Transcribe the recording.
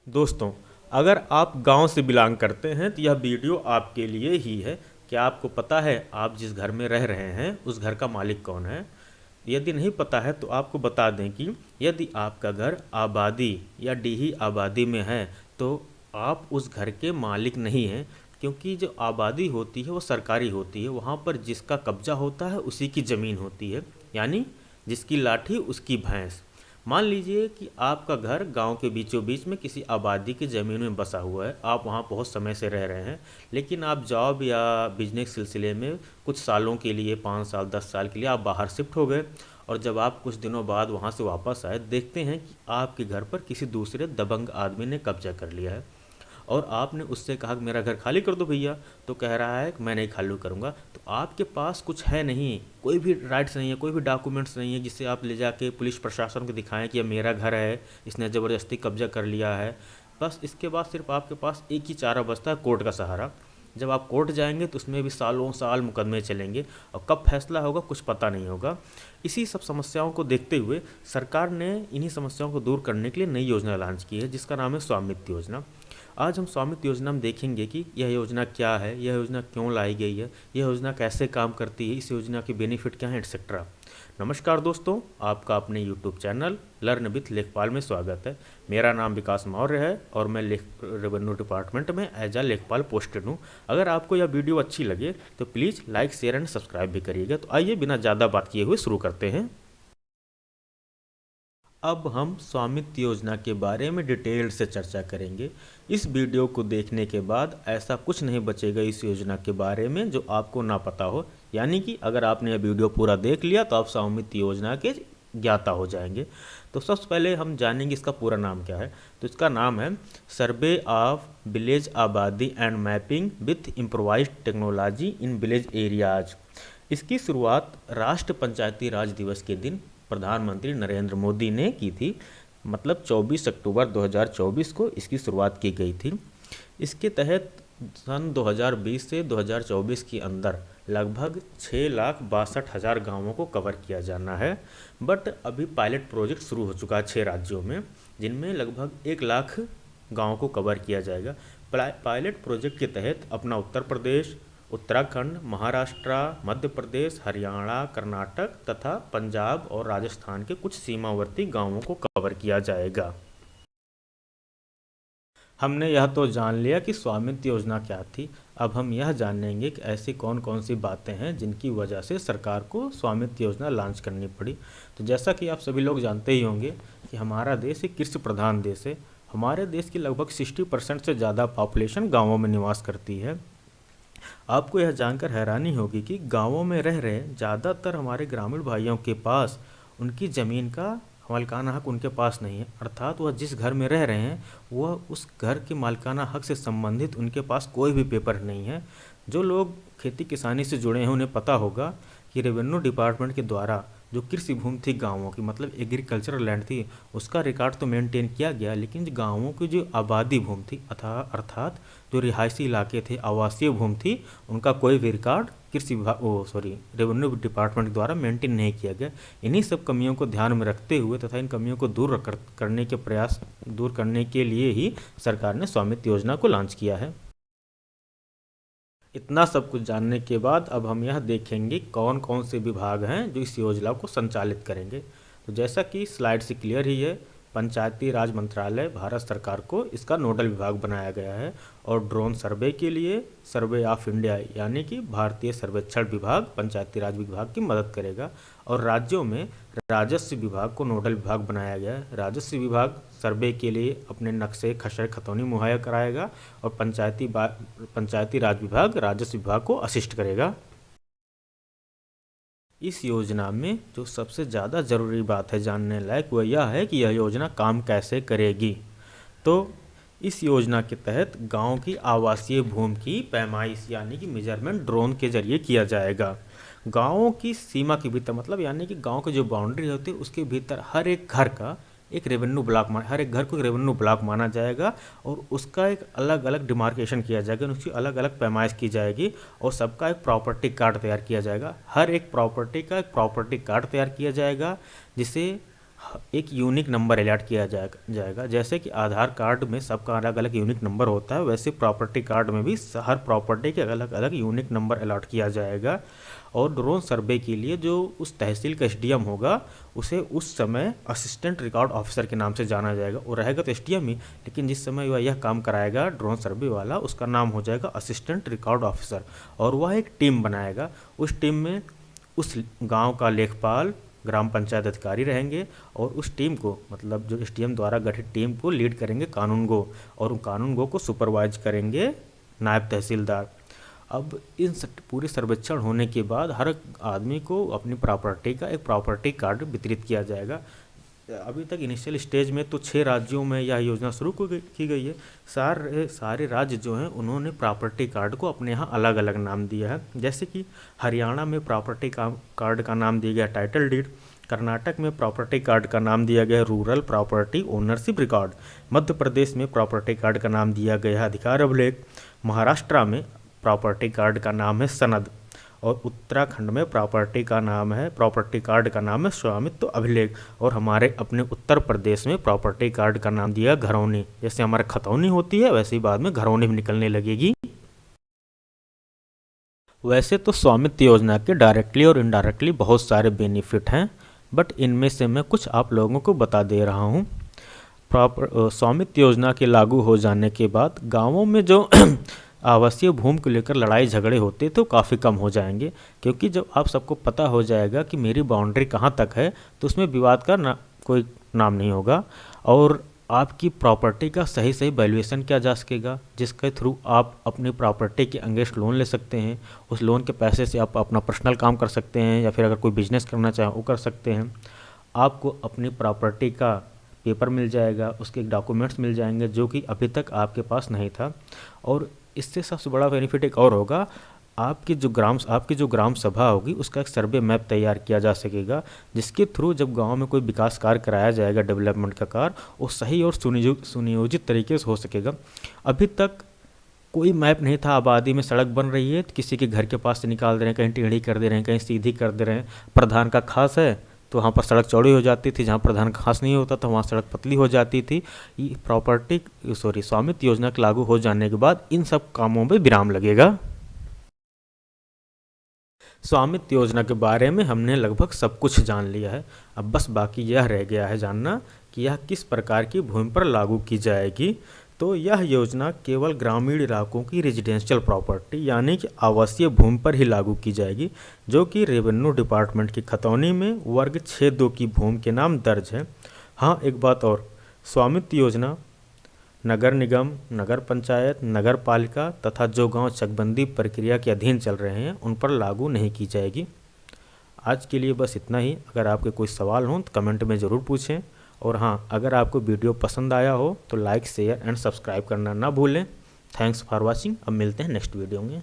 दोस्तों, अगर आप गांव से बिलोंग करते हैं तो यह वीडियो आपके लिए ही है। क्या आपको पता है आप जिस घर में रह रहे हैं उस घर का मालिक कौन है? यदि नहीं पता है तो आपको बता दें कि यदि आपका घर आबादी या डीही आबादी में है तो आप उस घर के मालिक नहीं हैं, क्योंकि जो आबादी होती है वो सरकारी होती है। वहाँ पर जिसका कब्जा होता है उसी की ज़मीन होती है, यानी जिसकी लाठी उसकी भैंस। मान लीजिए कि आपका घर गांव के बीचों बीच में किसी आबादी की ज़मीन में बसा हुआ है। आप वहां बहुत समय से रह रहे हैं, लेकिन आप जॉब या बिजनेस सिलसिले में कुछ सालों के लिए, 5 साल 10 साल के लिए आप बाहर शिफ्ट हो गए। और जब आप कुछ दिनों बाद वहां से वापस आए, देखते हैं कि आपके घर पर किसी दूसरे दबंग आदमी ने कब्जा कर लिया है। और आपने उससे कहा कि मेरा घर खाली कर दो भैया, तो कह रहा है कि मैं नहीं खाली करूँगा। तो आपके पास कुछ है नहीं, कोई भी राइट्स नहीं है, कोई भी डॉक्यूमेंट्स नहीं है जिससे आप ले जाके पुलिस प्रशासन को दिखाएं कि यह मेरा घर है, इसने ज़बरदस्ती कब्जा कर लिया है। बस इसके बाद सिर्फ आपके पास एक ही चारा बचता है, कोर्ट का सहारा। जब आप कोर्ट जाएंगे तो उसमें भी सालों साल मुकदमे चलेंगे और कब फैसला होगा कुछ पता नहीं होगा। इसी सब समस्याओं को देखते हुए सरकार ने इन्हीं समस्याओं को दूर करने के लिए नई योजना लॉन्च की है, जिसका नाम है स्वामित्व योजना। आज हम स्वामित्व योजना में देखेंगे कि यह योजना क्या है, यह योजना क्यों लाई गई है, यह योजना कैसे काम करती है, इस योजना के बेनिफिट क्या हैं, एटसेट्रा। नमस्कार दोस्तों, आपका अपने यूट्यूब चैनल लर्न विथ लेखपाल में स्वागत है। मेरा नाम विकास मौर्य है और मैं रेवेन्यू डिपार्टमेंट में एज आ लेखपाल पोस्टेड हूँ। अगर आपको यह वीडियो अच्छी लगे तो please like, share and subscribe भी करिएगा। तो आइए बिना ज़्यादा बात किए हुए शुरू करते हैं। अब हम स्वामित्व योजना के बारे में डिटेल से चर्चा करेंगे। इस वीडियो को देखने के बाद ऐसा कुछ नहीं बचेगा इस योजना के बारे में जो आपको ना पता हो। यानी कि अगर आपने यह वीडियो पूरा देख लिया तो आप स्वामित्व योजना के ज्ञाता हो जाएंगे। तो सबसे पहले हम जानेंगे इसका पूरा नाम क्या है। तो इसका नाम है सर्वे ऑफ विलेज आबादी and mapping with improvised technology in village areas. इसकी शुरुआत राष्ट्र पंचायती राज दिवस के दिन प्रधानमंत्री नरेंद्र मोदी ने की थी। मतलब 24 अक्टूबर 2024 को इसकी शुरुआत की गई थी। इसके तहत सन 2020 से 2024 के अंदर लगभग 6,62,000 गाँवों को कवर किया जाना है। बट अभी पायलट प्रोजेक्ट शुरू हो चुका है 6 राज्यों में, जिनमें लगभग 1 लाख गाँवों को कवर किया जाएगा। पायलट प्रोजेक्ट के तहत अपना उत्तर प्रदेश, उत्तराखंड, महाराष्ट्र, मध्य प्रदेश, हरियाणा, कर्नाटक तथा पंजाब और राजस्थान के कुछ सीमावर्ती गांवों को कवर किया जाएगा। हमने यह तो जान लिया कि स्वामित्व योजना क्या थी। अब हम यह जानेंगे कि ऐसी कौन कौन सी बातें हैं जिनकी वजह से सरकार को स्वामित्व योजना लॉन्च करनी पड़ी। तो जैसा कि आप सभी लोग जानते ही होंगे कि हमारा देश एक कृषि प्रधान देश है। हमारे देश की लगभग 60% से ज़्यादा पॉपुलेशन गाँवों में निवास करती है। आपको यह जानकर हैरानी होगी कि गांवों में रह रहे ज़्यादातर हमारे ग्रामीण भाइयों के पास उनकी ज़मीन का मालिकाना हक उनके पास नहीं है। अर्थात वह जिस घर में रह रहे हैं वह उस घर के मालिकाना हक से संबंधित उनके पास कोई भी पेपर नहीं है। जो लोग खेती किसानी से जुड़े हैं उन्हें पता होगा कि रेवेन्यू डिपार्टमेंट के द्वारा जो कृषि भूमि थी गाँवों की, मतलब एग्रीकल्चरल लैंड थी, उसका रिकॉर्ड तो मेंटेन किया गया, लेकिन गाँवों की जो आबादी भूमि थी अर्थात जो रिहायशी इलाके थे, आवासीय भूमि थी, उनका कोई भी रिकॉर्ड कृषि विभाग रेवेन्यू डिपार्टमेंट द्वारा मेंटेन नहीं किया गया। इन्हीं सब कमियों को ध्यान में रखते हुए तथा इन कमियों को दूर करने के लिए ही सरकार ने स्वामित्व योजना को लॉन्च किया है। इतना सब कुछ जानने के बाद अब हम यह देखेंगे कौन कौन से विभाग हैं जो इस योजना को संचालित करेंगे। तो जैसा कि स्लाइड से क्लियर ही है, पंचायती राज मंत्रालय भारत सरकार को इसका नोडल विभाग बनाया गया है और ड्रोन सर्वे के लिए सर्वे ऑफ इंडिया यानी कि भारतीय सर्वेक्षण विभाग पंचायती राज विभाग की मदद करेगा। और राज्यों में राजस्व विभाग को नोडल विभाग बनाया गया है। राजस्व विभाग सर्वे के लिए अपने नक्शे, खसरे, खतौनी मुहैया कराएगा और पंचायती राज विभाग राजस्व विभाग को असिस्ट करेगा। इस योजना में जो सबसे ज़्यादा ज़रूरी बात है जानने लायक वह यह है कि यह योजना काम कैसे करेगी। तो इस योजना के तहत गांव की आवासीय भूमि की पैमाइश यानी कि मेजरमेंट ड्रोन के जरिए किया जाएगा। गांवों की सीमा के भीतर, मतलब यानी कि गांव की जो बाउंड्री होती है उसके भीतर हर एक घर का एक रेवेन्यू ब्लॉक हर एक घर को एक रेवेन्यू ब्लॉक माना जाएगा और उसका एक अलग अलग डिमार्केशन किया जाएगा, उसकी अलग अलग पैमाइश की जाएगी और सबका एक प्रॉपर्टी कार्ड तैयार किया जाएगा। हर एक प्रॉपर्टी का एक प्रॉपर्टी कार्ड तैयार किया जाएगा जिसे एक यूनिक नंबर अलॉट किया जाएगा। जैसे कि आधार कार्ड में सबका अलग अलग यूनिक नंबर होता है, वैसे प्रॉपर्टी कार्ड में भी हर प्रॉपर्टी के अलग अलग यूनिक नंबर अलॉट किया जाएगा। और ड्रोन सर्वे के लिए जो उस तहसील का एसडीएम होगा, उसे उस समय असिस्टेंट रिकॉर्ड ऑफिसर के नाम से जाना जाएगा। वो रहेगा तो एसडीएम ही, लेकिन जिस समय वह यह काम कराएगा ड्रोन सर्वे वाला, उसका नाम हो जाएगा असिस्टेंट रिकॉर्ड ऑफिसर। और वह एक टीम बनाएगा। उस टीम में उस गांव का लेखपाल, ग्राम पंचायत अधिकारी रहेंगे, और उस टीम को, मतलब जो एसडीएम द्वारा गठित टीम को लीड करेंगे कानूनगो, और उन कानूनगो को सुपरवाइज करेंगे नायब तहसीलदार। अब इन पूरे सर्वेक्षण होने के बाद हर आदमी को अपनी प्रॉपर्टी का एक प्रॉपर्टी कार्ड वितरित किया जाएगा। अभी तक इनिशियल स्टेज में तो 6 राज्यों में यह योजना शुरू की गई है। सारे राज्य जो हैं उन्होंने प्रॉपर्टी कार्ड को अपने यहाँ अलग अलग नाम दिया है। जैसे कि हरियाणा में प्रॉपर्टी कार्ड का नाम दिया गया टाइटल डीड, कर्नाटक में प्रॉपर्टी कार्ड का नाम दिया गया rural property ownership record, Madhya Pradesh में प्रॉपर्टी कार्ड का नाम दिया गया है अधिकार अभिलेख, महाराष्ट्र में प्रॉपर्टी कार्ड का नाम है सनद, और उत्तराखंड में प्रॉपर्टी कार्ड का नाम है स्वामित्व अभिलेख, और हमारे अपने उत्तर प्रदेश में प्रॉपर्टी कार्ड का नाम दिया घरौनी। जैसे हमारे खतौनी होती है, वैसे ही बाद में घरौनी भी निकलने लगेगी। वैसे तो स्वामित्व योजना के डायरेक्टली और इनडायरेक्टली बहुत सारे बेनिफिट हैं, बट इनमें से मैं कुछ आप लोगों को बता दे रहा हूँ। स्वामित्व योजना के लागू हो जाने के बाद गाँवों में जो आवासीय भूमि को लेकर लड़ाई झगड़े होते तो काफ़ी कम हो जाएंगे, क्योंकि जब आप सबको पता हो जाएगा कि मेरी बाउंड्री कहाँ तक है, तो उसमें विवाद का कोई नाम नहीं होगा, और आपकी प्रॉपर्टी का सही सही वैल्यूएशन किया जा सकेगा, जिसके थ्रू आप अपनी प्रॉपर्टी के अगेंस्ट लोन ले सकते हैं। उस लोन के पैसे से आप अपना पर्सनल काम कर सकते हैं, या फिर अगर कोई बिजनेस करना चाहें वो कर सकते हैं। आपको अपनी प्रॉपर्टी का पेपर मिल जाएगा, उसके डॉक्यूमेंट्स मिल जाएंगे, जो कि अभी तक आपके पास नहीं था। और इससे सबसे बड़ा बेनिफिट एक और होगा, आपकी जो ग्राम सभा होगी उसका एक सर्वे मैप तैयार किया जा सकेगा, जिसके थ्रू जब गांव में कोई विकास कार्य कराया जाएगा, डेवलपमेंट का कार्य, वो सही और सुनियोजित तरीके से हो सकेगा। अभी तक कोई मैप नहीं था। आबादी में सड़क बन रही है तो किसी के घर के पास से निकाल दे रहे हैं, कहीं टेढ़ी कर दे रहे हैं, कहीं सीधी कर दे रहे हैं। प्रधान का खास है तो वहाँ पर सड़क चौड़ी हो जाती थी, जहाँ प्रधान का खास नहीं होता तो वहाँ सड़क पतली हो जाती थी। स्वामित्व योजना के लागू हो जाने के बाद इन सब कामों में विराम लगेगा। स्वामित्व योजना के बारे में हमने लगभग सब कुछ जान लिया है। अब बस बाकी यह रह गया है जानना कि यह किस प्रकार की भूमि पर लागू की जाएगी। तो यह योजना केवल ग्रामीण इलाकों की रेजिडेंशियल प्रॉपर्टी यानी कि आवासीय भूमि पर ही लागू की जाएगी, जो कि रेवेन्यू डिपार्टमेंट की खतौनी में वर्ग 6(2) की भूमि के नाम दर्ज है। हाँ, एक बात और, स्वामित्व योजना नगर निगम, नगर पंचायत, नगर पालिका तथा जो गांव चकबंदी प्रक्रिया के अधीन चल रहे हैं उन पर लागू नहीं की जाएगी। आज के लिए बस इतना ही। अगर आपके कोई सवाल हों तो कमेंट में ज़रूर पूछें। और हाँ, अगर आपको वीडियो पसंद आया हो तो लाइक, शेयर एंड सब्सक्राइब करना ना भूलें। Thanks for watching. अब मिलते हैं नेक्स्ट वीडियो में।